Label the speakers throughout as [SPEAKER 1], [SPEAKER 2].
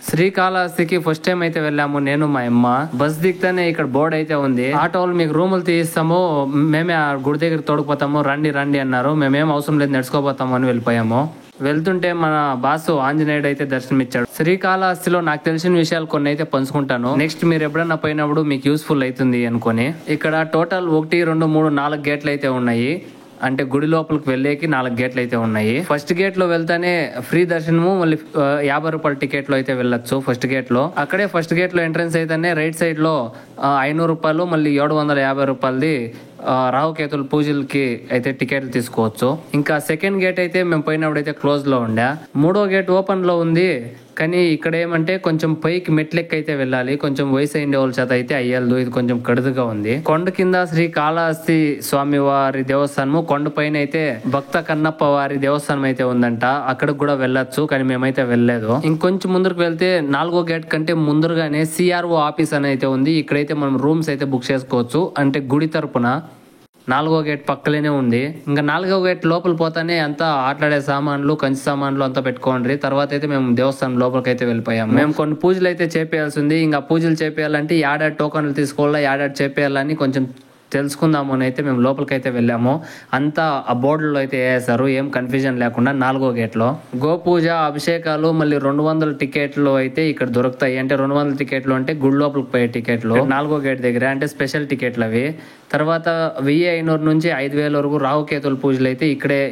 [SPEAKER 1] శ్రీకాళహస్తికి first time అయితే వెళ్ళాము నేను మా అమ్మ. బస్ దిగుతానే ఇక్కడ బోర్డు అయితే ఉంది, ఆటో వాళ్ళు మీకు రూములు తీయిస్తాము, మేమే ఆ గుడి దగ్గర తోడుకుపోతాము, రండి రండి అన్నారు. మేమేం అవసరం లేదు, నడుచుకోపోతాము అని వెళ్ళిపోయాము. వెళ్తుంటే మన బాసు ఆంజనేయుడు అయితే దర్శనమిచ్చాడు. శ్రీకాళహస్తిలో నాకు తెలిసిన విషయాలు కొన్ని అయితే పంచుకుంటాను. నెక్స్ట్ మీరు ఎప్పుడన్నా పోయినప్పుడు మీకు యూస్ఫుల్ అవుతుంది అనుకొని. ఇక్కడ టోటల్ 1, 2, 3, 4 గేట్లు అయితే ఉన్నాయి. అంటే గుడి లోపలికి వెళ్ళేకి 4 గేట్లు అయితే ఉన్నాయి. ఫస్ట్ గేట్ లో వెళ్తానే ఫ్రీ దర్శనము, మళ్ళీ 50 రూపాయల టికెట్ లో అయితే వెళ్ళొచ్చు. ఫస్ట్ గేట్ లో అక్కడే ఫస్ట్ గేట్ లో ఎంట్రన్స్ అయితేనే రైట్ సైడ్ లో 500 రూపాయలు, మళ్ళీ 750 రూపాయలది రాహుకేతుల పూజలకి అయితే టికెట్లు తీసుకోవచ్చు. ఇంకా సెకండ్ గేట్ అయితే మేము పోయినప్పుడు అయితే క్లోజ్ లో ఉండే. మూడో గేట్ ఓపెన్ లో ఉంది, కానీ ఇక్కడ ఏమంటే కొంచెం పైకి మెట్లెక్కి అయితే వెళ్ళాలి. కొంచెం వయసు అయిన వాళ్ళ చేత అయితే అయ్యదు, ఇది కొంచెం కడుదుగా ఉంది. కొండ కింద శ్రీ కాళహస్తి స్వామి వారి దేవస్థానము, కొండ పైన అయితే భక్త కన్నప్ప వారి దేవస్థానం అయితే ఉందంట. అక్కడికి కూడా వెళ్ళొచ్చు, కానీ మేమైతే వెళ్ళలేదు. ఇంకొంచెం ముందుకు వెళ్తే 4వ గేట్ కంటే ముందుగానే సిఆర్ఓ ఆఫీస్ అని అయితే ఉంది. ఇక్కడైతే మనం రూమ్స్ అయితే బుక్ చేసుకోవచ్చు, అంటే గుడి తరపున. 4వ గేట్ పక్కలేనే ఉంది. ఇంకా 4వ గేట్ లోపల పోతానే అంతా ఆటలాడే సామాన్లు, కంచి సామాన్లు అంతా పెట్టుకోండి. తర్వాత అయితే మేము దేవస్థానం లోపలికి అయితే వెళ్ళిపోయాము. మేము కొన్ని పూజలు అయితే చేపేయాల్సి ఉంది. ఇంకా పూజలు చేపేయాలంటే యాడాడ్ టోకన్లు తీసుకోవాలా, యాడాడ్ చేపేయాలని కొంచెం తెలుసుకుందాము అని అయితే మేము లోపలికి అయితే వెళ్ళాము. అంతా ఆ బోర్డులో అయితే వేసారు, ఏం కన్ఫ్యూజన్ లేకుండా. 4వ గేట్ లో గోపూజ, అభిషేకాలు, మళ్ళీ 200 టికెట్లు అయితే ఇక్కడ దొరుకుతాయి. అంటే 200 టికెట్లు అంటే గుడి లోపలికి పోయే టికెట్లు. 4వ గేట్ దగ్గర అంటే స్పెషల్ టికెట్లు అవి. తర్వాత 1500 నుంచి 5000 వరకు రాహుకేతుల పూజలు అయితే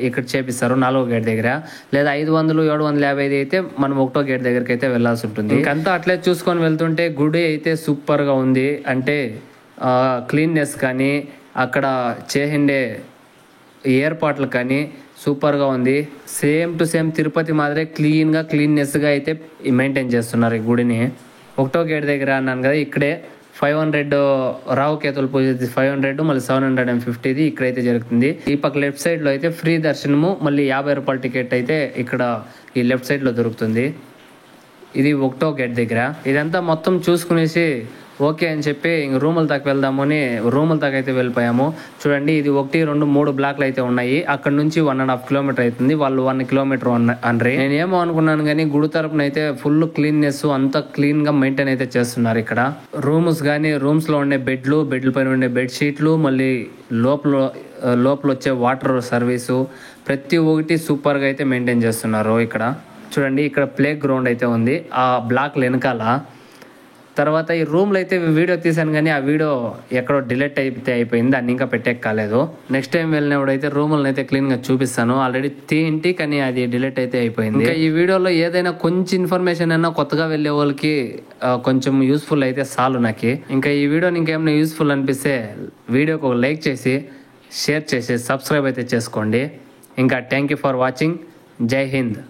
[SPEAKER 1] ఇక్కడ చేపిస్తారు 4వ గేట్ దగ్గర. లేదా 500, 750 అయితే మనం 1వ గేట్ దగ్గరికి అయితే వెళ్లాల్సి ఉంటుంది. ఇంకంతా అట్లే చూసుకొని వెళ్తుంటే గుడి అయితే సూపర్ గా ఉంది. అంటే క్లీన్నెస్ కానీ అక్కడ చేసిండే ఏర్పాట్లు కానీ సూపర్గా ఉంది. సేమ్ టు సేమ్ తిరుపతి మాదిరే క్లీన్నెస్గా అయితే మెయింటైన్ చేస్తున్నారు ఈ గుడిని. 1వ గేట్ దగ్గర అన్నాను కదా, ఇక్కడే 500 రాహుకేతుల పూజ 500, మళ్ళీ 750 ఇక్కడైతే జరుగుతుంది. ఈ పక్క లెఫ్ట్ సైడ్ లో అయితే ఫ్రీ దర్శనము, మళ్ళీ 50 రూపాయల టికెట్ అయితే ఇక్కడ ఈ లెఫ్ట్ సైడ్ లో దొరుకుతుంది. ఇది 1వ గేట్ దగ్గర. ఇదంతా మొత్తం చూసుకునేసి ఓకే అని చెప్పి ఇంక రూముల దాకా వెళ్దామని రూముల దాకా అయితే వెళ్ళిపోయాము. చూడండి, ఇది 1, 2, 3 బ్లాక్లు అయితే ఉన్నాయి. అక్కడ నుంచి 1.5 కిలోమీటర్ అవుతుంది. వాళ్ళు 1 కిలోమీటర్ అనరి. నేనేమో అనుకున్నాను కానీ గుడి తరపున అయితే ఫుల్ క్లీన్నెస్, అంతా క్లీన్ గా మెయింటైన్ అయితే చేస్తున్నారు ఇక్కడ. రూమ్స్ కానీ, రూమ్స్ లో ఉండే బెడ్ల పైన ఉండే బెడ్షీట్లు, మళ్ళీ లోపల వచ్చే వాటర్ సర్వీసు, ప్రతి ఒక్కటి సూపర్ గా అయితే మెయింటైన్ చేస్తున్నారు ఇక్కడ. చూడండి, ఇక్కడ ప్లే గ్రౌండ్ అయితే ఉంది ఆ బ్లాక్ వెనకాల. తర్వాత ఈ రూమ్లో అయితే వీడియో తీసాను కానీ ఆ వీడియో ఎక్కడో డిలీట్ అయితే అయిపోయింది, దాన్ని ఇంకా పెట్టేక్కాలేదు. నెక్స్ట్ టైం వెళ్ళినప్పుడు అయితే రూములను అయితే క్లీన్గా చూపిస్తాను. ఆల్రెడీ తీయింటి కానీ అది డిలీట్ అయితే అయిపోయింది. ఇంకా ఈ వీడియోలో ఏదైనా కొంచెం ఇన్ఫర్మేషన్ అయినా కొత్తగా వెళ్ళే వాళ్ళకి కొంచెం యూస్ఫుల్ అయితే చాలు నాకు. ఇంకా ఈ వీడియోని ఇంకేమైనా యూస్ఫుల్ అనిపిస్తే వీడియోకి ఒక లైక్ చేసి, షేర్ చేసి, సబ్స్క్రైబ్ అయితే చేసుకోండి. ఇంకా థ్యాంక్ యూ ఫర్ వాచింగ్. జై హింద్.